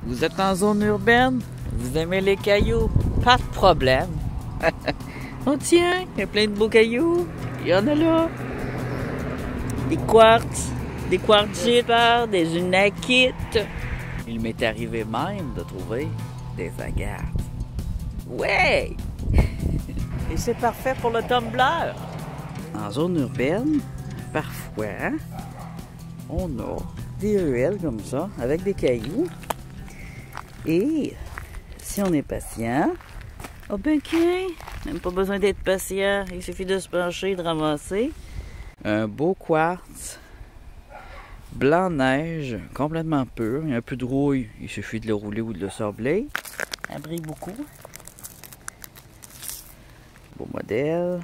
Vous êtes en zone urbaine? Vous aimez les cailloux? Pas de problème. Oh tiens, il y a plein de beaux cailloux. Il y en a là. Des quartz, des quartzites, des unakites. Il m'est arrivé même de trouver des agates. Ouais! Et c'est parfait pour le tumbler. En zone urbaine, parfois, on a des ruelles comme ça, avec des cailloux. Et si on est patient, oh ben ok, même pas besoin d'être patient, il suffit de se pencher, de ramasser. Un beau quartz, blanc neige, complètement pur, il y a un peu de rouille, il suffit de le rouler ou de le sabler. Ça brille beaucoup. Beau modèle.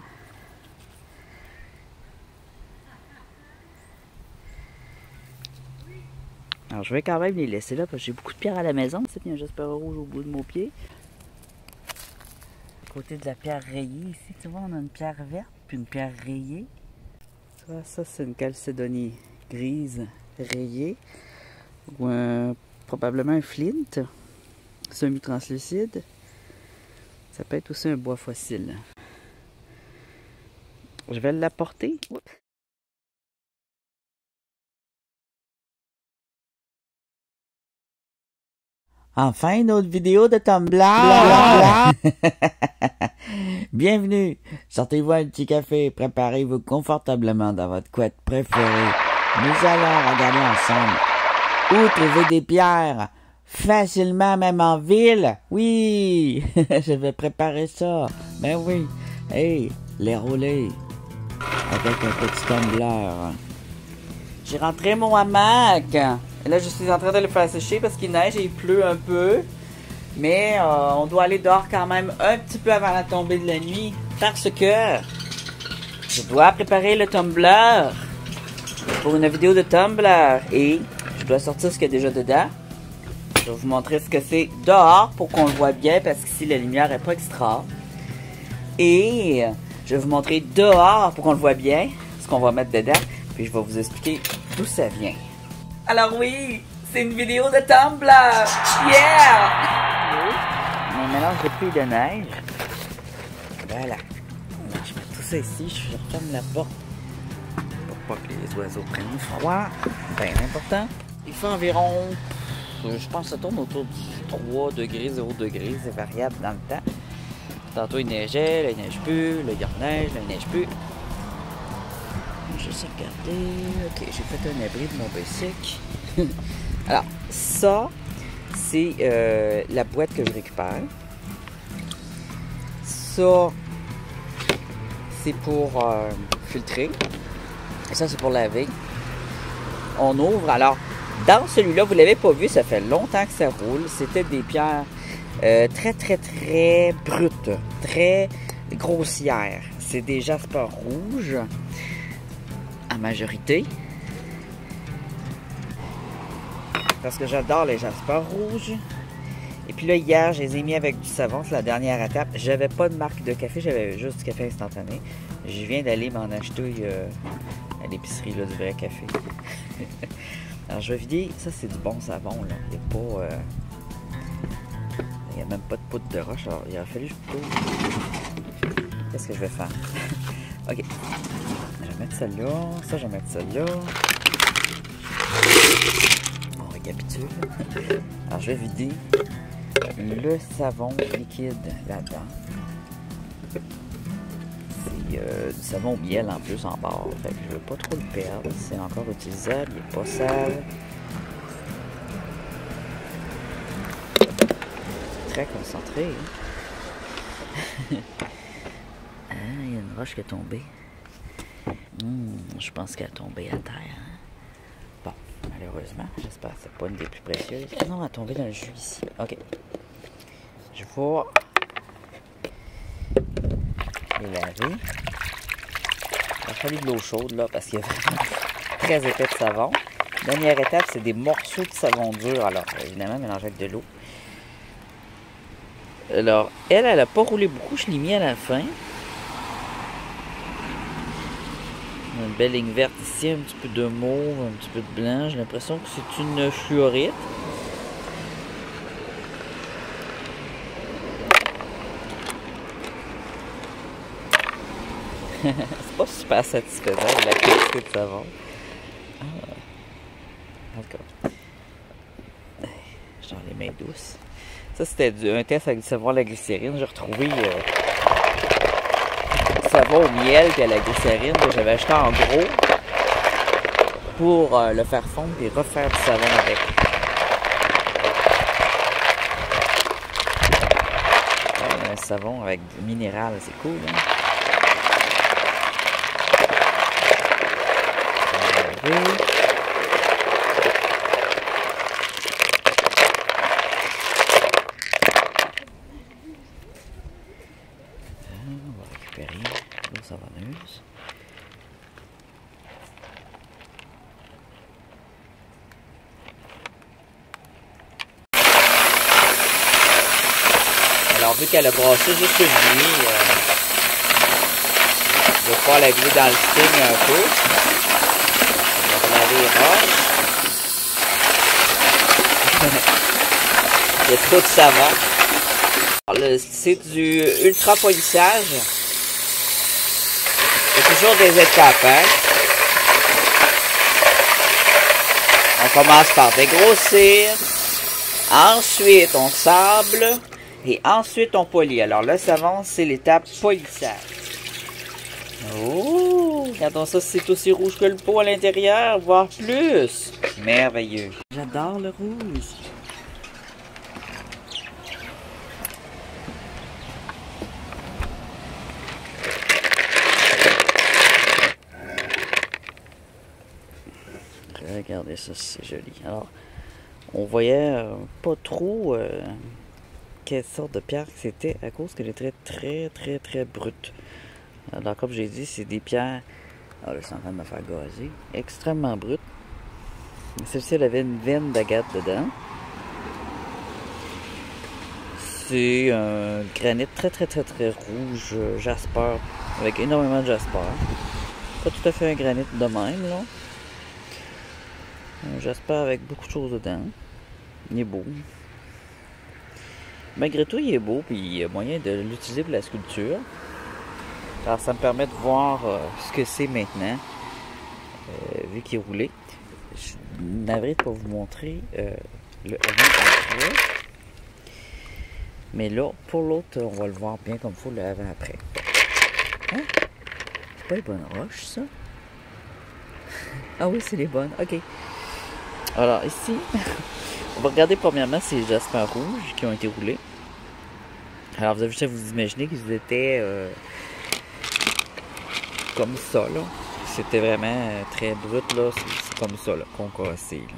Alors je vais quand même les laisser là parce que j'ai beaucoup de pierres à la maison. Il y a un jasper rouge au bout de mon pied. À côté de la pierre rayée ici, tu vois, on a une pierre verte puis une pierre rayée. Ça c'est une chalcédonie grise rayée. Ou probablement un flint semi-translucide. Ça peut être aussi un bois fossile. Je vais l'apporter. Enfin, une autre vidéo de Tumblr. Bienvenue. Sortez-vous un petit café, préparez-vous confortablement dans votre couette préférée. Nous allons regarder ensemble où trouver des pierres facilement, même en ville. Oui, je vais préparer ça. Ben oui. Hey, les rouler avec un petit tumbler. J'ai rentré mon hamac. Et là, je suis en train de le faire sécher parce qu'il neige et il pleut un peu. Mais on doit aller dehors quand même un petit peu avant la tombée de la nuit. Parce que je dois préparer le tumbler pour une vidéo de tumbler. Et je dois sortir ce qu'il y a déjà dedans. Je vais vous montrer ce que c'est dehors pour qu'on le voit bien. Parce qu'ici, la lumière n'est pas extra. Et je vais vous montrer dehors pour qu'on le voit bien. Ce qu'on va mettre dedans. Puis je vais vous expliquer d'où ça vient. Alors oui, c'est une vidéo de Tumblr! Yeah! On mélange de pluie de neige. Voilà. Je mets tout ça ici, je referme la porte pour pas que les oiseaux prennent froid. Bien important. Il fait environ, je pense que ça tourne autour du 3 degrés, 0 degrés, c'est variable dans le temps. Tantôt il neigeait, là il neige plus, là il reneige, là il neige plus. Juste regarder. Ok, j'ai fait un abri de mon bicycle. Alors, ça, c'est la boîte que je récupère. Ça, c'est pour filtrer. Et ça, c'est pour laver. On ouvre. Alors, dans celui-là, vous ne l'avez pas vu, ça fait longtemps que ça roule. C'était des pierres très, très, très brutes. Très grossières. C'est des jaspers rouges. En majorité. Parce que j'adore les jaspers rouges. Et puis là, hier, je les ai mis avec du savon. C'est la dernière étape. J'avais pas de marque de café. J'avais juste du café instantané. Je viens d'aller m'en acheter à l'épicerie, du vrai café. Alors, je vais vider. Ça, c'est du bon savon, là. Il n'y a pas... il n'y a même pas de poudre de roche. Alors, il a fallu que je trouve... Qu'est-ce que je vais faire? OK. Je vais mettre celle-là. Ça, je vais mettre celle-là. On récapitule. Alors, je vais vider le savon liquide là-dedans. C'est du savon au miel en plus en barre. Fait que je ne veux pas trop le perdre. C'est encore utilisable. Il n'est pas sale. C'est très concentré. Hein? Ah, il y a une roche qui est tombée. Je pense qu'elle est tombée à terre. Hein? Bon, malheureusement, j'espère que c'est pas une des plus précieuses. Non, elle est tombée dans le jus ici. OK. Je vais les laver. Il va falloir de l'eau chaude, là, parce qu'il y a vraiment très épais de savon. Dernière étape, c'est des morceaux de savon dur. Alors, évidemment, mélanger avec de l'eau. Alors, elle a pas roulé beaucoup. Je l'ai mis à la fin. Une belle ligne verte ici, un petit peu de mauve, un petit peu de blanc. J'ai l'impression que c'est une fluorite. C'est pas super satisfaisant la quantité de savon. D'accord. Genre les mains douces. Ça, c'était un test avec du savon à la glycérine. J'ai retrouvé du savon au miel et à la glycérine que j'avais acheté en gros pour le faire fondre et refaire du savon avec. Un savon avec du minéral, c'est cool, hein? On va récupérer l'eau savonneuse. Alors, vu qu'elle a brassé juste une nuit, je vais pouvoir la glisser dans le steam un peu. On va laver les roches. Il y a trop de savon. C'est du ultra polissage. Il y a toujours des étapes, hein. On commence par dégrossir. Ensuite, on sable. Et ensuite, on polit. Alors, le savon, c'est l'étape polissage. Oh! Regardons ça, c'est aussi rouge que le pot à l'intérieur, voire plus. Merveilleux. J'adore le rouge. Regardez ça, c'est joli. Alors, on voyait pas trop quelle sorte de pierre c'était à cause qu'elle est très brute. Alors, comme j'ai dit, c'est des pierres. Alors là, je suis en train de me faire gazer. Extrêmement brutes. Celle-ci, elle avait une veine d'agate dedans. C'est un granit très rouge, jasper, avec énormément de jasper. Pas tout à fait un granit de même, là. Un jasper avec beaucoup de choses dedans. Il est beau. Malgré tout, il est beau, puis il y a moyen de l'utiliser pour la sculpture. Alors, ça me permet de voir ce que c'est maintenant, vu qu'il est roulé. Je suis navré de ne pas vous montrer le avant-après. Mais là, pour l'autre, on va le voir bien comme il faut le avant-après. Hein? C'est pas les bonnes roches, ça? Ah oui, c'est les bonnes. OK. Alors, ici, on va regarder premièrement ces jaspers rouges qui ont été roulés. Alors, vous avez juste à vous imaginer qu'ils étaient comme ça, là. C'était vraiment très brut, là. C'est comme ça, là, concassé, là.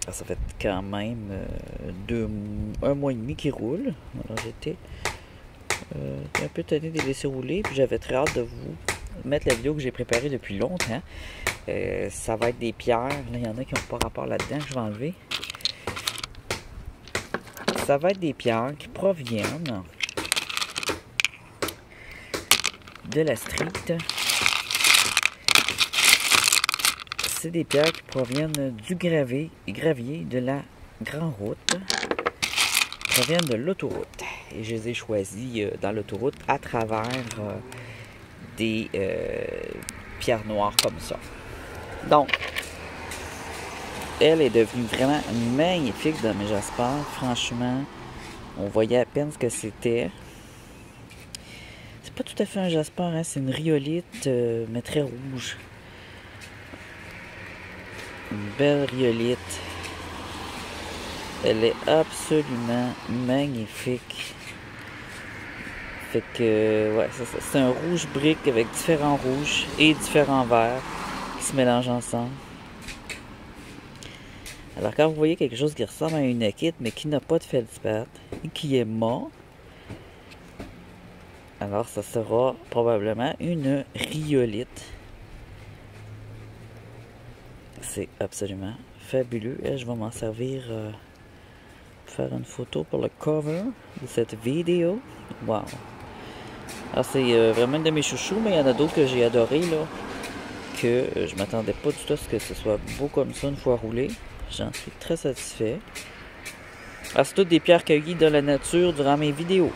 Alors, ça fait quand même un mois et demi qu'ils roulent. Alors, j'étais un peu tanné de les laisser rouler. Puis, j'avais très hâte de vous mettre la vidéo que j'ai préparée depuis longtemps. Ça va être des pierres. Là, il y en a qui n'ont pas rapport là-dedans que je vais enlever. Ça va être des pierres qui proviennent de la street. C'est des pierres qui proviennent du gravier de la Grande Route. Proviennent de l'autoroute. Et je les ai choisis dans l'autoroute à travers des pierres noires comme ça. Donc, elle est devenue vraiment magnifique dans mes jaspers. Franchement, on voyait à peine ce que c'était. C'est pas tout à fait un jasper, hein? C'est une rhyolite, mais très rouge. Une belle rhyolite. Elle est absolument magnifique. Fait que, ouais, c'est un rouge brique avec différents rouges et différents verts qui se mélangent ensemble. Alors, quand vous voyez quelque chose qui ressemble à une akite, mais qui n'a pas de feldspathe et qui est mort, alors ça sera probablement une rhyolite. C'est absolument fabuleux. Et je vais m'en servir pour faire une photo pour le cover de cette vidéo. Wow! Alors, c'est vraiment une de mes chouchous, mais il y en a d'autres que j'ai adoré, là, que je m'attendais pas du tout à ce que ce soit beau comme ça une fois roulé. J'en suis très satisfait. Alors, c'est toutes des pierres cueillies dans la nature durant mes vidéos.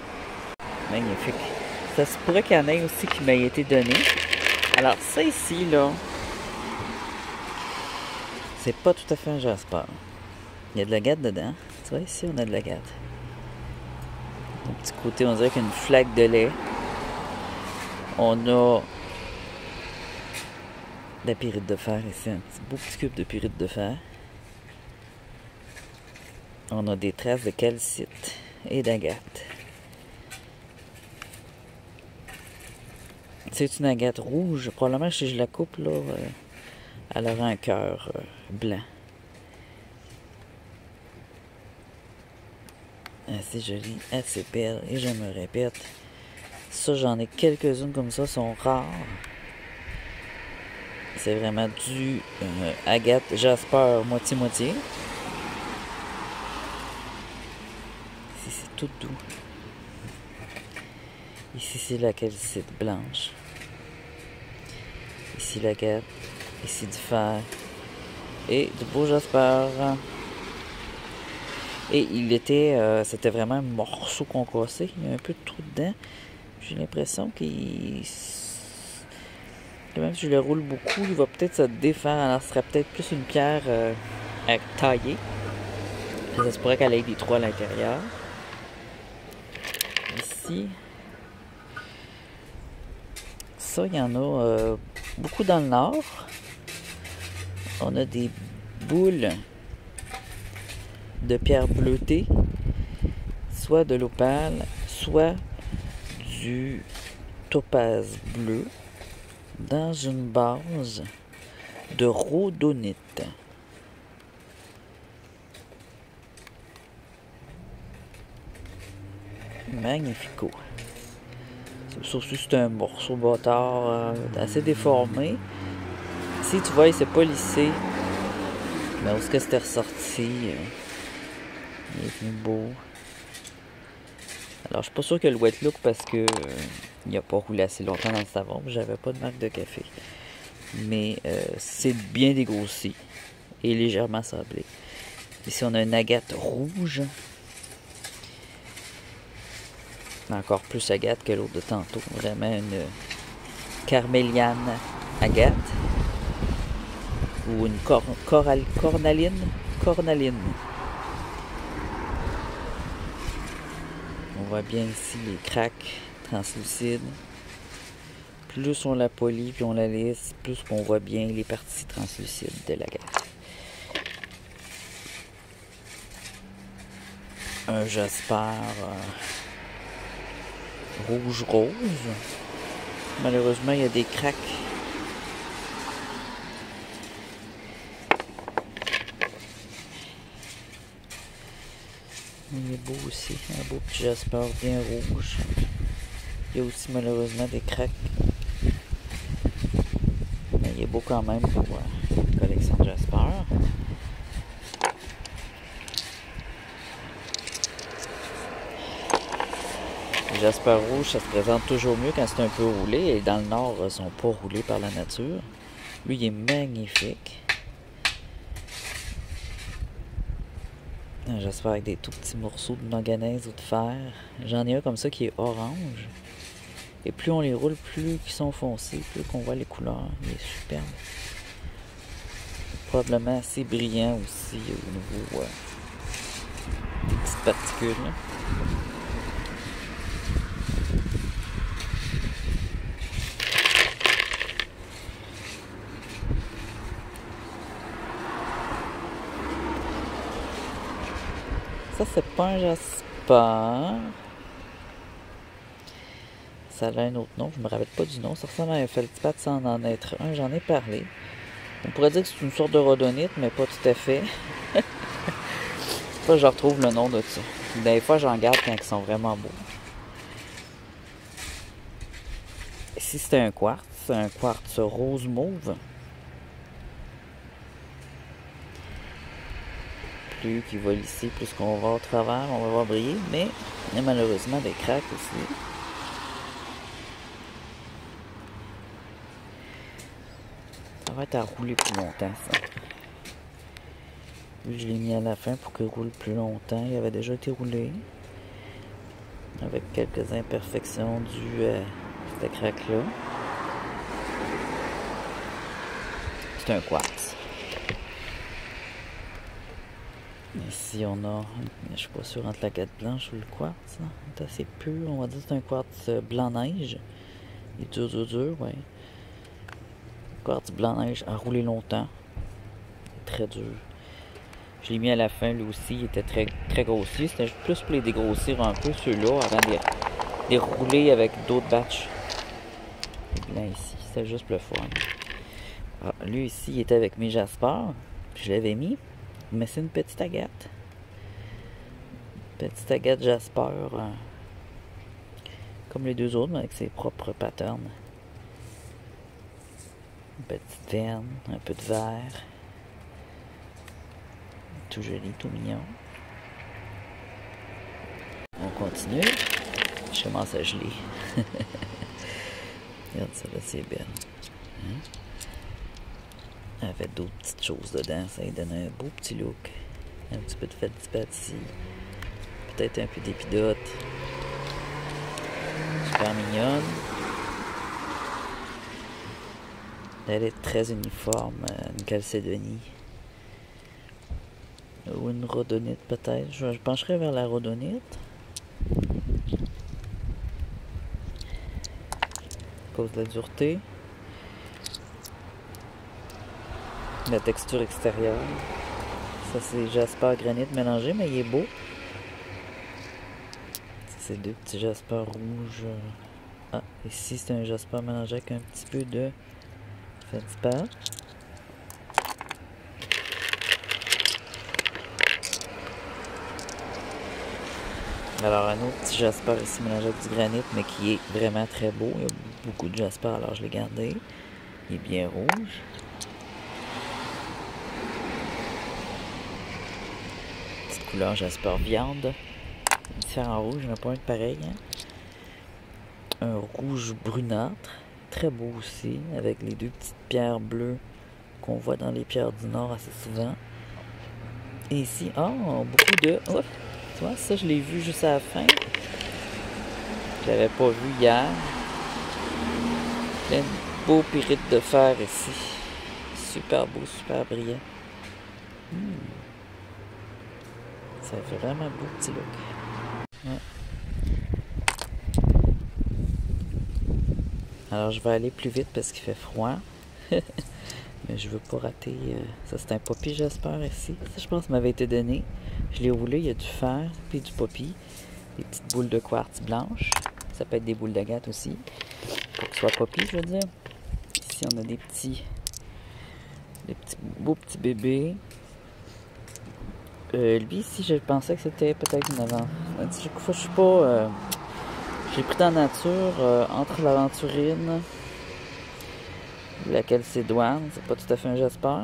Magnifique. Ça se pourrait qu'il y en ait aussi qui m'ait été donné. Alors, ça ici, là, c'est pas tout à fait un jasper. Il y a de l'agate dedans. Tu vois, ici, on a de l'agate. Au petit côté, on dirait qu'il y a une flaque de lait. On a de la pyrite de fer ici, un beau petit cube de pyrite de fer. On a des traces de calcite et d'agate. C'est une agate rouge. Probablement, si je la coupe, là, elle aura un cœur blanc. Assez jolie, assez belle. Et je me répète, ça, j'en ai quelques-unes comme ça, sont rares. C'est vraiment du agate jasper moitié-moitié. Ici, c'est tout doux. Ici, c'est la calcite blanche. Ici, l'agate. Ici, du fer. Et du beau jasper. Et il était... c'était vraiment un morceau concassé. Il y a un peu de trou dedans. J'ai l'impression qu'il... Même si je le roule beaucoup, il va peut-être se défaire. Alors, ce serait peut-être plus une pierre à tailler. Ça se pourrait qu'elle ait des trous à l'intérieur. Ici... Ça, il y en a beaucoup dans le nord. On a des boules de pierre bleutée, soit de l'opale, soit du topaz bleu, dans une base de rhodonite. Magnifico. Sauf que c'est un morceau bâtard assez déformé. Ici, tu vois, il s'est pas lissé. Mais où est-ce que c'était ressorti? Il est venu beau. Alors, je suis pas sûr que le wet look parce que il a pas roulé assez longtemps dans le savon. J'avais pas de marque de café. Mais c'est bien dégrossi et légèrement sablé. Ici, on a une agate rouge. Encore plus agate que l'autre de tantôt. Vraiment une carméliane agate. Ou une cornaline. On voit bien ici les craques translucides. Plus on la polie puis on la lisse, plus on voit bien les parties translucides de l'agate. Un jasper rouge-rose. Malheureusement, il y a des craques. Il est beau aussi, un beau petit jasper bien rouge. Il y a aussi malheureusement des craques. Mais il est beau quand même pour une collection de jasper. Les jasper rouge, ça se présente toujours mieux quand c'est un peu roulé. Et dans le nord, ils ne sont pas roulés par la nature. Lui, il est magnifique. Un jasper avec des tout petits morceaux de manganèse ou de fer. J'en ai un comme ça qui est orange. Et plus on les roule, plus ils sont foncés, plus qu'on voit les couleurs. Il est superbe. Probablement assez brillant aussi au niveau des petites particules. Là. Ça, c'est pas un jasper. Ça a un autre nom, je me rappelle pas du nom. Ça ressemble à un feldspath sans en être un, j'en ai parlé. On pourrait dire que c'est une sorte de rhodonite, mais pas tout à fait. Ça, je retrouve le nom de ça. Des fois, j'en garde quand ils sont vraiment beaux. Ici, c'est un quartz rose mauve. Plus qu'il va lisser, plus qu'on va au travers, on va voir briller, mais il y a malheureusement des craques aussi. Ça va être à rouler plus longtemps, ça. Lui, je l'ai mis à la fin pour qu'il roule plus longtemps. Il avait déjà été roulé. avec quelques imperfections dues à cette craque-là. C'est un quartz. Ici, on a, je suis pas sûr entre la guette blanche ou le quartz. C'est assez pur, on va dire que c'est un quartz blanc-neige. Il est dur, ouais. Quartz blanc-neige à rouler longtemps. C'est très dur. Je l'ai mis à la fin, lui aussi, il était très grossier. C'était plus pour les dégrossir un peu, ceux-là, avant de les rouler avec d'autres batchs. Le blanc ici, c'était juste pour le fun. Ah, lui ici, il était avec mes jaspers. Je l'avais mis, mais c'est une petite agate. Petite agate jasper. Comme les deux autres, mais avec ses propres patterns. Une petite veine, un peu de vert. Tout joli, tout mignon. On continue. Je commence à geler. Regarde ça là, c'est belle. Hein? Elle avait d'autres petites choses dedans. Ça lui donnait un beau petit look. Un petit peu de fête-ici. Peut-être un peu d'épidote. Super mignonne. Elle est très uniforme. Une calcédonie. Ou une rhodonite peut-être. Je pencherais vers la rhodonite. À cause de la dureté. La texture extérieure. Ça c'est jasper granit mélangé, mais il est beau. Ça c'est deux petits jaspers rouges. Ah, ici c'est un jasper mélangé avec un petit peu de feldspar. Alors un autre petit jasper ici mélangé avec du granit, mais qui est vraiment très beau. Il y a beaucoup de jasper, alors je l'ai gardé. Il est bien rouge. Petite couleur jasper viande. Différent rouge, il n'y en a pas un de pareil. Hein? Un rouge brunâtre. Très beau aussi, avec les deux petites pierres bleues qu'on voit dans les pierres du Nord assez souvent. Et ici, beaucoup de... Oh, tu vois, ça je l'ai vu juste à la fin. Je l'avais pas vu hier. Plein de beaux pyrites de fer ici. Super beau, super brillant. Ça fait vraiment un beau petit look. Ouais. Alors je vais aller plus vite parce qu'il fait froid. Mais je veux pas rater. Ça c'est un poppy j'espère ici. Ça je pense m'avait été donné. Je l'ai roulé, il y a du fer puis du poppy. Des petites boules de quartz blanches. Ça peut être des boules d'agate aussi. Pour que ce soit poppy, je veux dire. Ici on a des beaux petits bébés. Lui ici je pensais que c'était peut-être une avant. Je suis pas. J'ai pris dans la nature entre l'aventurine, laquelle c'est douane, c'est pas tout à fait un jasper,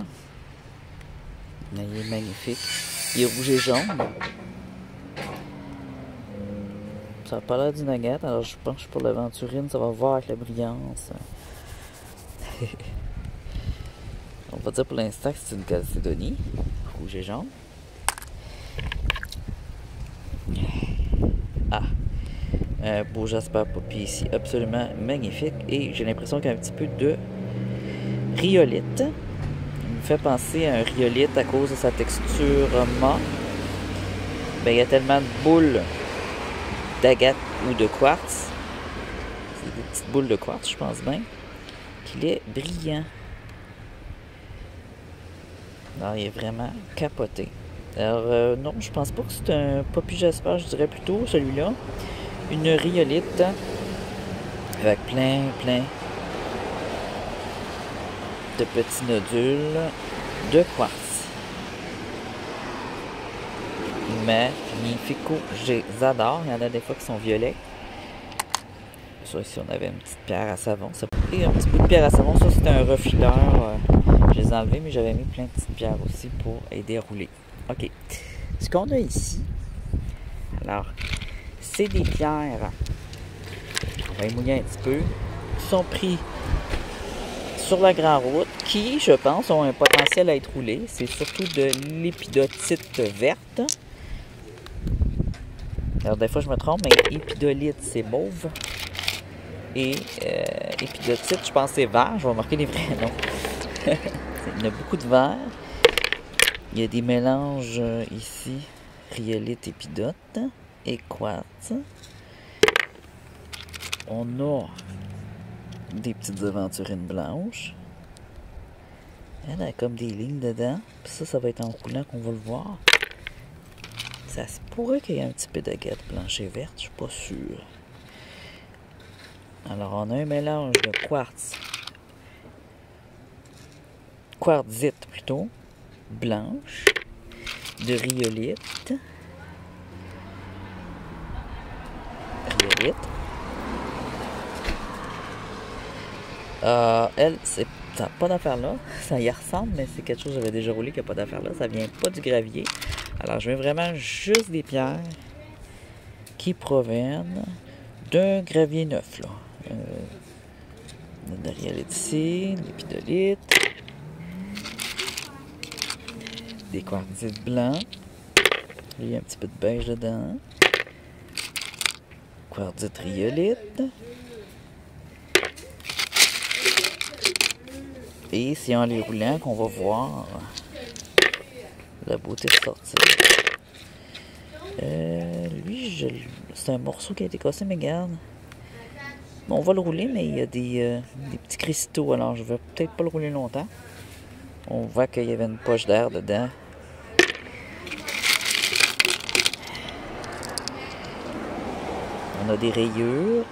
mais il est magnifique. Il est rouge et jaune. Ça n'a pas l'air d'une agate, alors je pense que pour l'aventurine, ça va voir avec la brillance. On va dire pour l'instant que c'est une calcédonie, rouge et jaune. Ah! Un beau jasper poppy ici, absolument magnifique. Et j'ai l'impression qu'il y a un petit peu de rhyolite. Il me fait penser à un rhyolite à cause de sa texture mat. Ben, il y a tellement de boules d'agate ou de quartz. C'est des petites boules de quartz, je pense bien. Qu'il est brillant. Non, il est vraiment capoté. Alors, non, je pense pas que c'est un poppy jasper, je dirais plutôt celui-là. Une rhyolite avec plein de petits nodules de quartz. Magnifico, je les adore. Il y en a des fois qui sont violets. Ça, ici, on avait une petite pierre à savon. Et un petit bout de pierre à savon, ça c'était un refileur. Je les ai enlevés, mais j'avais mis plein de petites pierres aussi pour aider à rouler. OK. Ce qu'on a ici, alors, c'est des pierres. On va y mouiller un petit peu. Qui sont pris sur la grande route, qui, je pense, ont un potentiel à être roulés. C'est surtout de l'épidotite verte. Alors des fois je me trompe, mais épidolite c'est mauve. Et épidotite, je pense que c'est vert. Je vais marquer les vrais noms. Il y en a beaucoup de vert. Il y a des mélanges ici. Rhyolite, épidote et quartz. On a des petites aventurines blanches. Elle a comme des lignes dedans. Puis ça va être en roulant qu'on va le voir. Ça se pourrait qu'il y ait un petit peu d'agate blanche et verte, je suis pas sûr. Alors on a un mélange de quartzite plutôt, blanche, de rhyolite. Elle, ça n'a pas d'affaire là. Ça y ressemble, mais c'est quelque chose que j'avais déjà roulé qui n'a pas d'affaire là. Ça vient pas du gravier. Alors, je mets vraiment juste des pierres qui proviennent d'un gravier neuf, là. De rhyolite ici, l'épidolite, des quartzites blancs. Il y a un petit peu de beige dedans. Quartzite rhyolite. Et c'est en les roulant qu'on va voir la beauté de sortir. Lui, c'est un morceau qui a été cassé, mais regarde. Bon, on va le rouler, mais il y a des petits cristaux, alors je vais peut-être pas le rouler longtemps. On voit qu'il y avait une poche d'air dedans. On a des rayures.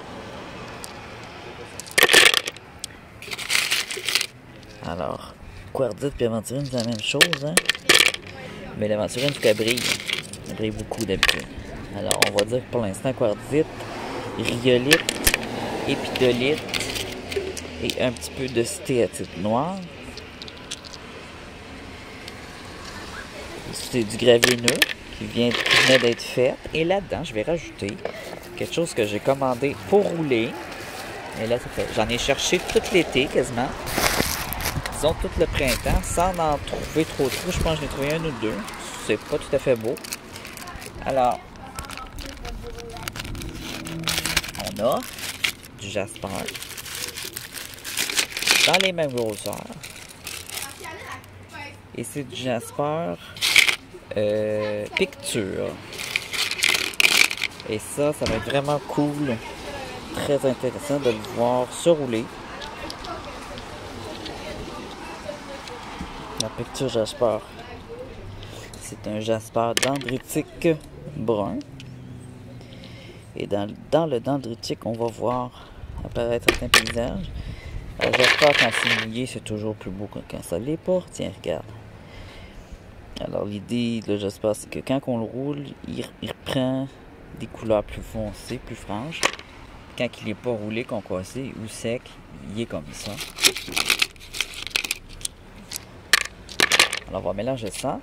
Alors, quartzite et aventurine, c'est la même chose, hein? Mais l'aventurine, il faut qu'elle brille. Elle brille beaucoup d'habitude. Alors, on va dire que pour l'instant, quartzite, rhyolite, épidolite et un petit peu de stéatite noire. C'est du gravier neutre qui venait d'être fait. Et là-dedans, je vais rajouter quelque chose que j'ai commandé pour rouler. Et là, ça fait. J'en ai cherché tout l'été quasiment. Disons tout le printemps, sans en trouver trop. Je pense que j'en ai trouvé un ou deux. C'est pas tout à fait beau. Alors, on a du jasper dans les mêmes grosseurs. Et c'est du jasper picture. Et ça va être vraiment cool. Très intéressant de le voir se rouler. La picture jasper. C'est un jasper dendritique brun. Et dans le dendritique, on va voir apparaître certains paysages. Le jasper, quand c'est mouillé, c'est toujours plus beau que quand ça l'est pas. Tiens, regarde. Alors l'idée, le jasper, c'est que quand on le roule, il reprend des couleurs plus foncées, plus franches. Quand il n'est pas roulé, concassé ou sec, il est comme ça. Alors on va mélanger ça.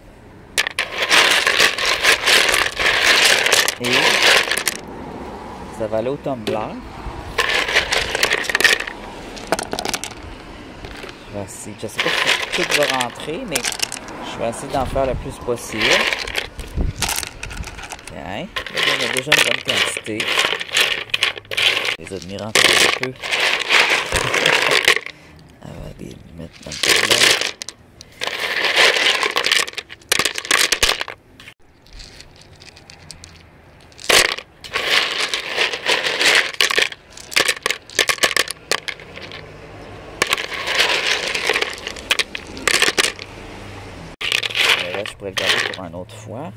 Et ça va aller au tumbler. Je sais pas si tout va rentrer, mais je vais essayer d'en faire le plus possible. Tiens, là, on a déjà une bonne quantité. Les admirants un peu. On va les mettre dans le tumbler. Je pourrais le garder pour une autre fois.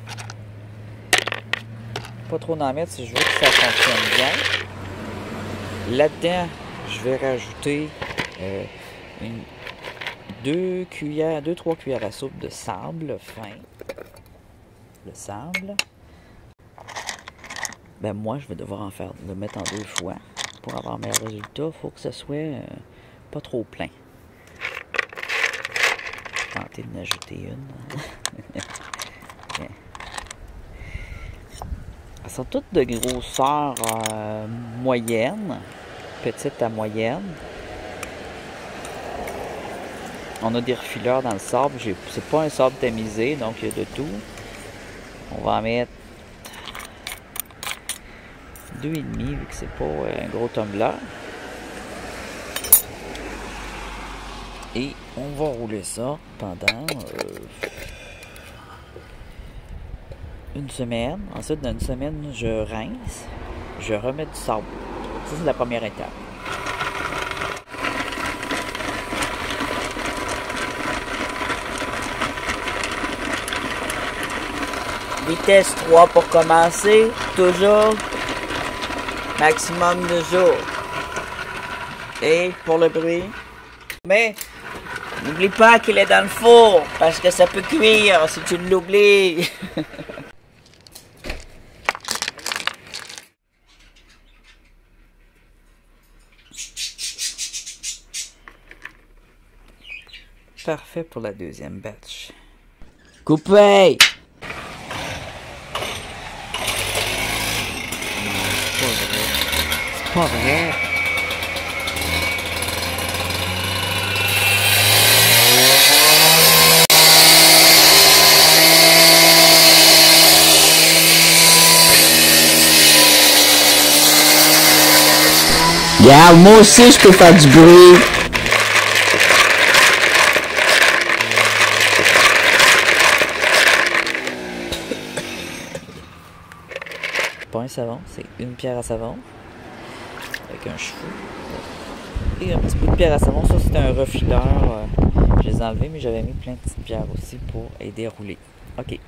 Pas trop en mettre si je veux que ça fonctionne bien. Là-dedans, je vais rajouter 2-3 cuillères à soupe de sable fin. Le sable. Ben moi, je vais devoir le mettre en 2 fois. Pour avoir un meilleur résultat, il faut que ce soit pas trop plein. Tenter d'en ajouter une. Elles sont toutes de grosseur moyenne, petite à moyenne. On a des refileurs dans le sable. C'est pas un sable tamisé, donc il y a de tout. On va en mettre 2,5 vu que c'est pas un gros tumbler. Et on va rouler ça pendant une semaine. Ensuite, dans une semaine, je rince, je remets du sable. Ça, c'est la première étape. Vitesse 3 pour commencer, toujours maximum de jours. Et pour le bruit, mais n'oublie pas qu'il est dans le four parce que ça peut cuire si tu l'oublies. Parfait pour la deuxième batch. Coupé! C'est pas vrai. Regarde, moi aussi je peux faire du bruit. Pas un savon, c'est une pierre à savon avec un cheveu et un petit bout de pierre à savon. Ça c'est un refileur, je les ai enlevés mais j'avais mis plein de petites pierres aussi pour aider à rouler. Ok.